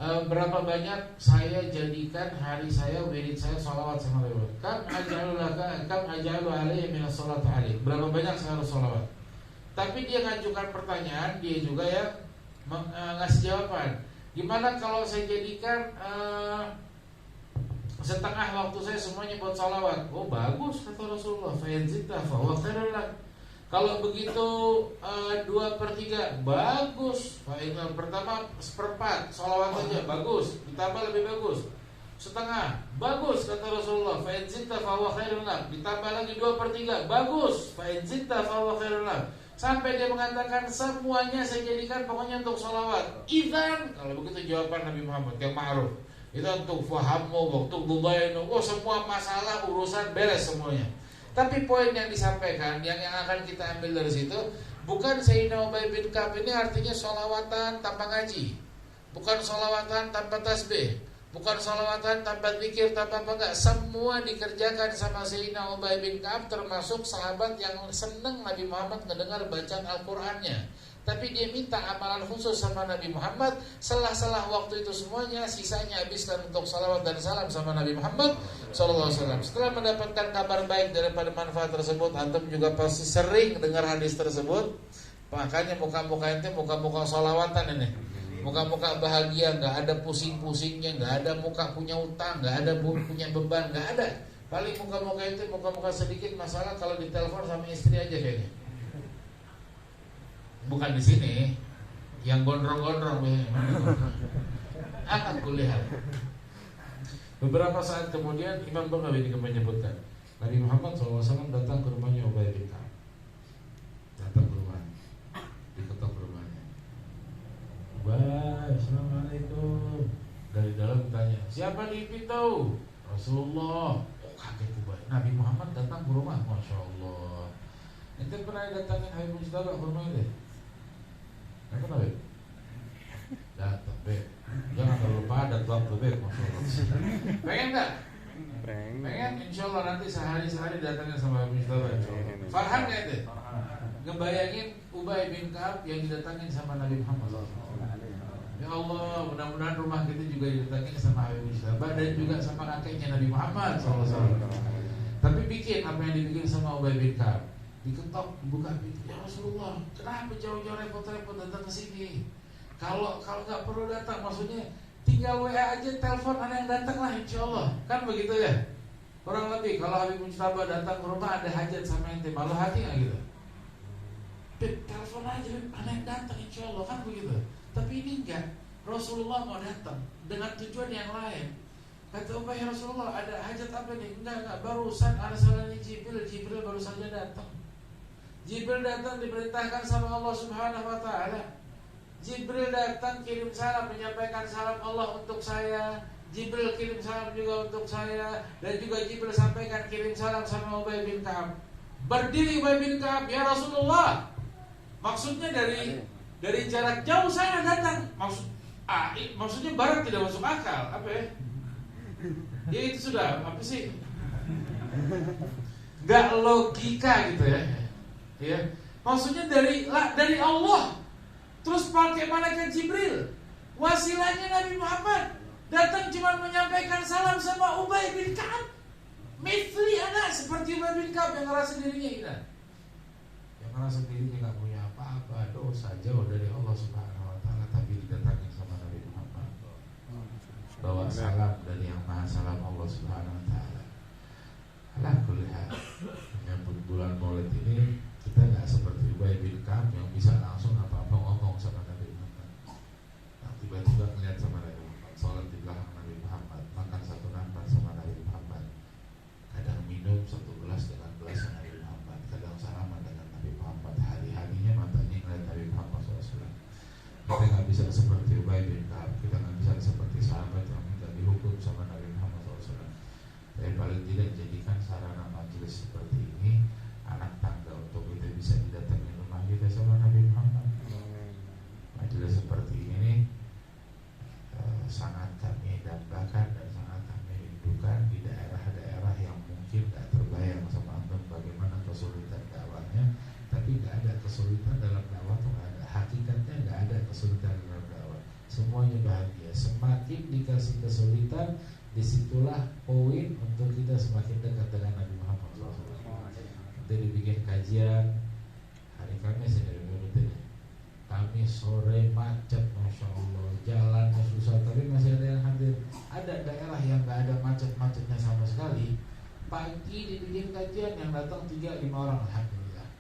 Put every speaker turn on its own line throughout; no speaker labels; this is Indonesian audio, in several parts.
berapa banyak saya jadikan hari saya, wirid saya sholawat sama Nabi. Kam ajalu alaihi minas sholat alaihi. Berapa banyak saya harus sholawat. Tapi dia ngajukan pertanyaan, dia juga yang ngasih jawaban. Gimana kalau saya jadikan setengah waktu saya semuanya buat sholawat? Oh bagus kata Rasulullah. Fa'inzita fahuwa khairul lak. Kalau begitu 2/3 bagus. Pertama 1/4 sholawat aja bagus. Ditambah lebih bagus. Setengah bagus kata Rasulullah. Fa'inzita fahuwa khairul lak. Ditambah lagi 2/3 bagus. Fa'inzita fahuwa khairul lak. Sampai dia mengatakan semuanya saya jadikan pokoknya untuk sholawat. Idzan, kalau begitu jawaban Nabi Muhammad yang ma'ruf. Itu untuk fahammu, waktu bubainu, semua masalah urusan beres semuanya. Tapi poin yang disampaikan, yang akan kita ambil dari situ, bukan Sayyidina Ubay bin Ka'ab ini artinya sholawatan tanpa ngaji, bukan sholawatan tanpa tasbih, bukan sholawatan tanpa zikir, tanpa apa enggak. Semua dikerjakan sama Sayyidina Ubay bin Ka'ab, termasuk sahabat yang senang Nabi Muhammad mendengar bacaan Al-Qur'annya. Tapi dia minta amalan khusus sama Nabi Muhammad. Selah-selah waktu itu semuanya sisanya habiskan untuk salawat dan salam sama Nabi Muhammad sallallahu alaihi wasallam. Setelah mendapatkan kabar baik daripada manfaat tersebut, antum juga pasti sering dengar hadis tersebut. Makanya muka-muka ente muka-muka salawatan ini, muka-muka bahagia, nggak ada pusing-pusingnya, nggak ada muka punya utang, nggak ada punya beban, nggak ada. Paling muka-muka ente muka-muka sedikit masalah kalau ditelepon sama istri aja kayaknya. Bukan di sini, yang gondrong-gondrong akan kulihat. Beberapa saat kemudian Imam Baghawi menyebutkan Nabi Muhammad SAW datang ke rumahnya Ubay bin Ka'ab. Datang ke rumahnya, diketok rumahnya. Ubay, assalamualaikum. Dari dalam tanya, siapa di pintu? Rasulullah. Oh kaget Ubay, Nabi Muhammad datang ke rumah. Masya Allah. Ente pernah datangin Habib Mujtaba ke rumah itu? Kenapa Beb? Datang Beb. Jangan terlalu padat waktu Beb. Pengen gak? Pengen insya Allah nanti sehari-sehari datangnya sama Habib Mujtaba. Farhan gak itu? Ngebayangin Ubay bin Ka'ab yang didatangin sama Nabi Muhammad. Ya Allah, mudah-mudahan rumah kita juga didatangin sama Habib Mujtaba dan juga sama kakeknya Nabi Muhammad SAW. Tapi bikin apa yang dibikin sama Ubay bin Ka'ab. Diketok, buka pintu. Ya Rasulullah, kenapa jauh-jauh repot-repot datang ke sini? Kalau nggak perlu datang, maksudnya tinggal WA aja, telepon ada yang datang lah, insya Allah. Kan begitu ya? Kurang lebih kalau Habib Mujtaba datang ke rumah ada hajat sama ente, malu hati nggak gitu? Telepon aja, ada yang datang, insya Allah, kan begitu. Tapi ini enggak. Rasulullah mau datang dengan tujuan yang lain. Kata Ubay, Rasulullah ada hajat apa nih? Enggak, barusan ada salahnya Jibril baru saja datang. Jibril datang diperintahkan sama Allah Subhanahu wa taala. Jibril datang kirim salam, menyampaikan salam Allah untuk saya. Jibril kirim salam juga untuk saya, dan juga Jibril sampaikan kirim salam sama Ubay bin Ka'ab. Berdiri Ubay bin Ka'ab, ya Rasulullah. Maksudnya dari jarak jauh saya datang. Maksudnya barat tidak masuk akal. Apa ya? Ya itu sudah apa sih? Gak logika gitu ya. Ya, maksudnya dari Allah, terus pakai malaikat Jibril, wasilahnya Nabi Muhammad datang cuma menyampaikan salam sama Ubay bin Ka'ab. Mithli anak seperti Ubay bin Ka'ab yang ngerasa dirinya hina, yang ngerasa dirinya nggak punya apa-apa, dosa jauh dari Allah Subhanahu Wa Taala, tapi didatangin sama Nabi Muhammad, bawa salam dari yang Maha Salam Allah Subhanahu Wa Taala. Alhamdulillah, menyambut bulan Maulid ini. Kita nggak seperti Ubay bin Ka'ab yang bisa langsung apa-apa ngomong sama Nabi Muhammad. Nah, tiba-tiba ngeliat sama Nabi Muhammad, sholat di belakang Nabi Muhammad, makan satu nafas sama Nabi Muhammad, kadang minum satu gelas dengan gelas Nabi Muhammad, kadang salaman dengan Nabi Muhammad. Hari-harinya matanya ngeliat Nabi Muhammad SAW. Kita nggak bisa seperti Ubay bin Ka'ab, kita nggak bisa seperti sahabat yang minta dihukum sama Nabi Muhammad SAW. Tapi paling tidak jadikan sarana majelis seperti ini anak tangga untuk kita bisa didatangi rumah kita sama Nabi Muhammad. bahagia. Semakin dikasih kesulitan, disitulah poin untuk kita semakin dekat dengan Nabi Muhammad SAW. Nanti dibikin kajian hari Kamis ya, Kamis sore macet, masya Allah, jalannya susah, tapi masih ada yang hadir. Ada daerah yang nggak ada macet-macetnya sama sekali. Pagi dibikin kajian, yang datang 3-5 orang, alhamdulillah.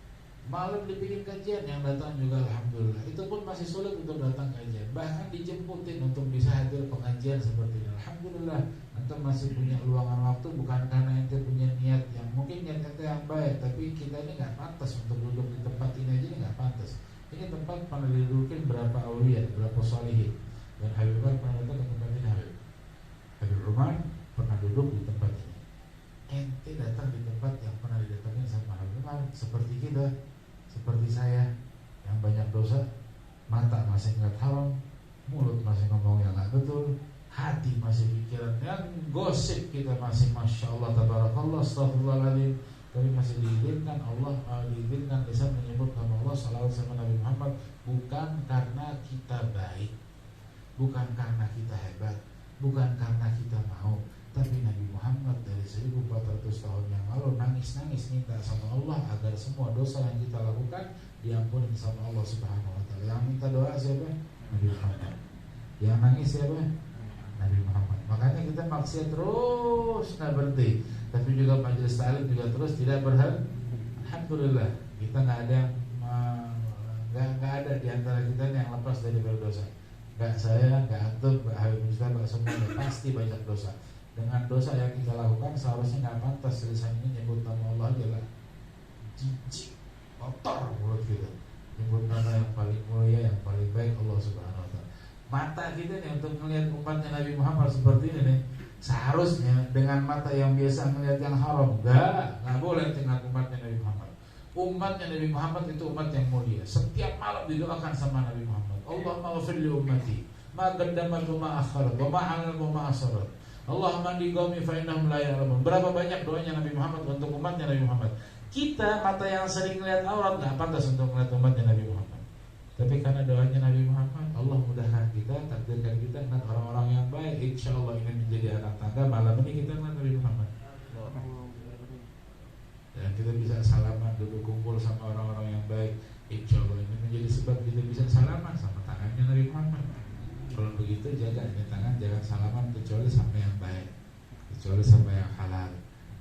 Malam dibikin kajian, yang datang juga alhamdulillah. Itu pun masih sulit untuk datang kajian. Bahkan dijemputin untuk bisa hadir pengajian seperti ini. Alhamdulillah, ente masih punya luangan waktu, bukan karena ente punya niat yang mungkin niat ente yang baik, tapi kita ini nggak pantas untuk duduk di tempat ini aja, ini nggak pantas. Ini tempat pernah didudukin berapa aulia, berapa solihin. Dan Habib Umar pernah datang ke tempat ini. Habib Umar pernah duduk di tempat ini. Ente datang di tempat yang pernah didatangin sama Habib Umar, seperti kita, seperti saya, yang banyak dosa, mata masih ngeliat haram, mulut masih ngomong yang nggak betul, hati masih pikiran yang gosip, kita masih masya Allah tabarakallah astagfirullahaladzim, tapi masih diizinkan Allah, diizinkan lisan menyebut nama Allah sallallahu sama Nabi Muhammad, bukan karena kita baik, bukan karena kita hebat, bukan karena kita mau, tapi Nabi Muhammad dari 1400 tahun yang lalu nangis-nangis minta sama Allah agar semua dosa yang kita lakukan diampuni sama Allah Subhanahu wa taala. Yang minta doa siapa? Nabi Muhammad. Yang nangis siapa? Nabi Muhammad. Makanya kita maksiat terus nggak berhenti, tapi juga majelis ta'lim juga terus tidak berhenti. Alhamdulillah kita nggak ada yang nggak ada di antara kita yang lepas dari berdosa. Nggak saya, nggak antum, nggak Habib Mustafa, nggak semuanya, pasti banyak dosa. Dengan dosa yang kita lakukan seharusnya nggak pantas lisan ini nyebut nama Allah adalah jijik, kotor mulut kita. Nyebut nama yang paling mulia, yang paling baik Allah Subhanahu wa taala. Mata kita nih untuk melihat umatnya Nabi Muhammad seperti ini nih, seharusnya dengan mata yang biasa melihat yang haram, nggak boleh tengah umatnya Nabi Muhammad. Umatnya Nabi Muhammad itu umat yang mulia. Setiap malam didoakan sama Nabi Muhammad, Allahumma ghfir li ummati ma qaddamat wa ma akharat wa ma 'alanat wa ma asrat. Allahumma di qaumi fa innahum la ya'lamun. Berapa banyak doanya Nabi Muhammad untuk umatnya Nabi Muhammad. Kita mata yang sering melihat aurat nggak pantas untuk melihat umatnya Nabi Muhammad. Tapi karena doanya Nabi Muhammad, Allah mudahkan kita, takdirkan kita dengan orang-orang yang baik. Insya Allah ini menjadi anak tangga. Malam ini kita melihat Nabi Muhammad. Dan kita bisa salaman, duduk kumpul sama orang-orang yang baik. Insya Allah ini menjadi sebab kita bisa salaman sama tangannya Nabi Muhammad. Kalau begitu jaga ini tangan, jangan salaman kecuali sama yang baik, kecuali sama yang halal.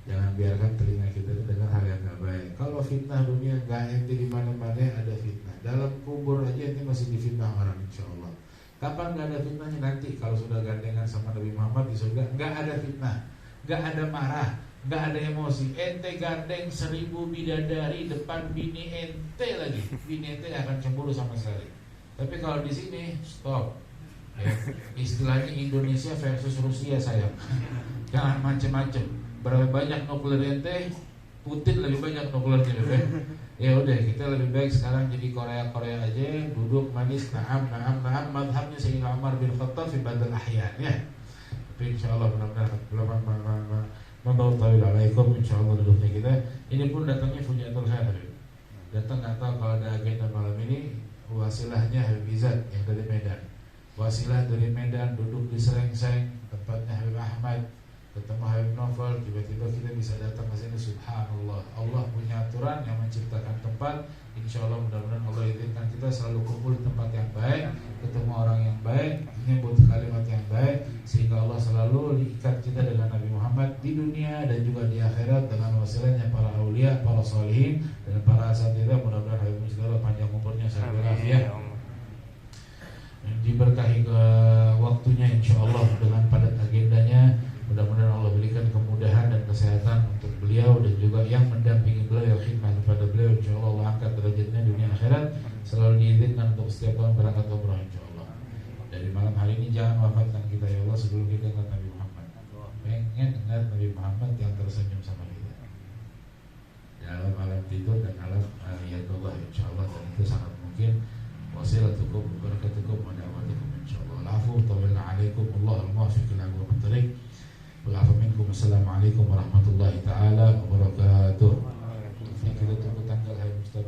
Jangan biarkan telinga kita dengar hal yang gak baik. Kalau fitnah dunia gak ente di mana-mana ada fitnah. Dalam kubur aja ente masih difitnah orang, insya Allah. Kapan gak ada fitnahnya? Nanti kalau sudah gandengan sama Nabi Muhammad di surga, gak ada fitnah, gak ada marah, gak ada emosi. Ente gandeng 1000 bidadari depan bini ente lagi, bini ente akan cemburu sama sekali. Tapi kalau di sini stop. Ya, istilahnya Indonesia versus Rusia sayang. Jangan macem-macem. Berapa banyak nuklir ente, Putin lebih banyak nuklirnya. Ya udah, kita lebih baik sekarang jadi Korea aja, duduk manis, naam, madhabnya Sayyidina Umar bin Khattab fi badal ahyan ya. Tapi insyaallah benar-benar membawa tawil alaikum, insyaallah duduknya kita. Ini pun datangnya Fujatul Khair. Datang nggak tahu kalau ada agenda malam ini, wasilahnya Habib Izzat yang dari Medan. Wasilah dari Medan, duduk di Serengseng, tempatnya Habib Ahmad, ketemu Habib Novel, tiba-tiba kita bisa datang ke sini. Subhanallah, Allah punya aturan yang menciptakan tempat. Insya Allah mudah-mudahan Allah izinkan kita selalu kumpul di tempat yang baik, ketemu orang yang baik, menyebut kalimat yang baik, sehingga Allah selalu diikat kita dengan Nabi Muhammad di dunia dan juga di akhirat dengan wasilahnya para aulia, para sholihin dan para asatidzah. Mudah-mudahan Habib Mustafa panjang umurnya, sehat walafiat, diberkahi ke waktunya insya Allah dengan padat agendanya. Mudah-mudahan Allah berikan kemudahan dan kesehatan untuk beliau dan juga yang mendampingi beliau, yang khidmat kepada beliau. Insya Allah Allah angkat derajatnya dunia akhirat, selalu diizinkan untuk setiap tahun berangkat umrah insya Allah. Dari malam hari ini jangan wafatkan kita ya Allah sebelum kita ingat Nabi Muhammad. Pengen ingat Nabi Muhammad yang tersenyum sama kita dalam alam tidur dan alam aliyatullah insya Allah. Dan itu sangat mungkin. Wasilatukum wabarakatukum wa da'watukum insyaallah. Afu tawalla alaikum, Allahul muwaffiq ila aqwamit thariq. Wa afa minkum. Assalamualaikum warahmatullahi taala wabarakatuh. Kita tunggu tanggal hari Mustafa.